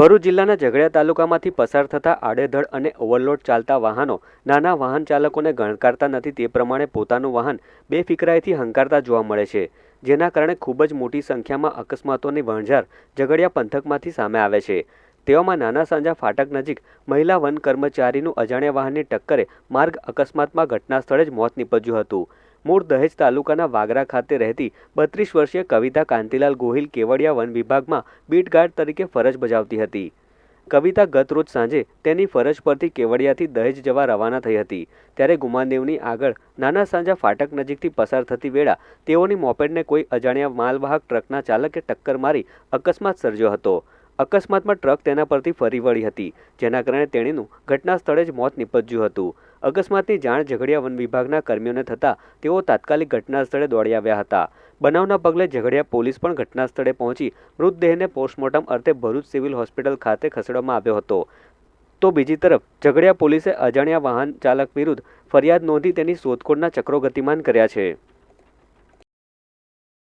ભરૂચ જિલ્લાના ઝઘડિયા તાલુકામાંથી પસાર થતા આડેધડ અને ઓવરલોડ ચાલતા વાહનો નાના વાહન ચાલકોને ગણકારતા નથી તે પ્રમાણે પોતાનું વાહન બેફિકરાઈથી હંકારતા જોવા મળે છે, જેના કારણે ખૂબ જ મોટી સંખ્યામાં અકસ્માતોની વણઝાર ઝઘડિયા પંથકમાંથી સામે આવે છે। તેવામાં નાના સાંજા ફાટક નજીક મહિલા વન કર્મચારીનું અજાણ્યા વાહનની ટક્કરે માર્ગ અકસ્માતમાં ઘટના સ્થળે જ મોત નીપજ્યું હતું। મૂળ દહેજ તાલુકાના વાગરા ખાતે રહેતી 32 વર્ષીય કવિતા કાંતિલાલ ગોહિલ કેવડિયા વન વિભાગમાં બીટ ગાર્ડ તરીકે ફરજ બજાવતી હતી। કવિતા ગત રોજ સાંજે તેની ફરજ પરથી કેવડિયાથી દહેજ જવા રવાના થઈ હતી, ત્યારે ગુમાનદેવની આગળ નાના સાંજા ફાટક નજીકથી પસાર થતી વેળા તેઓની મોપેડને કોઈ અજાણ્યા માલવાહક ટ્રકના ચાલકે ટક્કર મારી અકસ્માત સર્જ્યો હતો। અકસ્માતમાં ટ્રક તેના પરથી ફરી વળી હતી, જેના કારણે તેણીનું ઘટના સ્થળે જ મોત નીપજ્યું હતું। અકસ્માતની જાણ ઝઘડિયા વન વિભાગના કર્મીઓને થતાં તેઓ તાત્કાલિક ઘટના સ્થળે દોડી આવ્યા હતા। બનાવના પગલે ઝઘડિયા પોલીસ પણ ઘટના સ્થળે પહોંચી મૃતદેહને પોસ્ટમોર્ટમ અર્થે ભરૂચ સિવિલ હોસ્પિટલ ખાતે ખસેડવામાં આવ્યો હતો। તો બીજી તરફ ઝઘડિયા પોલીસે અજાણ્યા વાહન ચાલક વિરુદ્ધ ફરિયાદ નોંધી તેની શોધખોળના ચક્રો ગતિમાન કર્યા છે।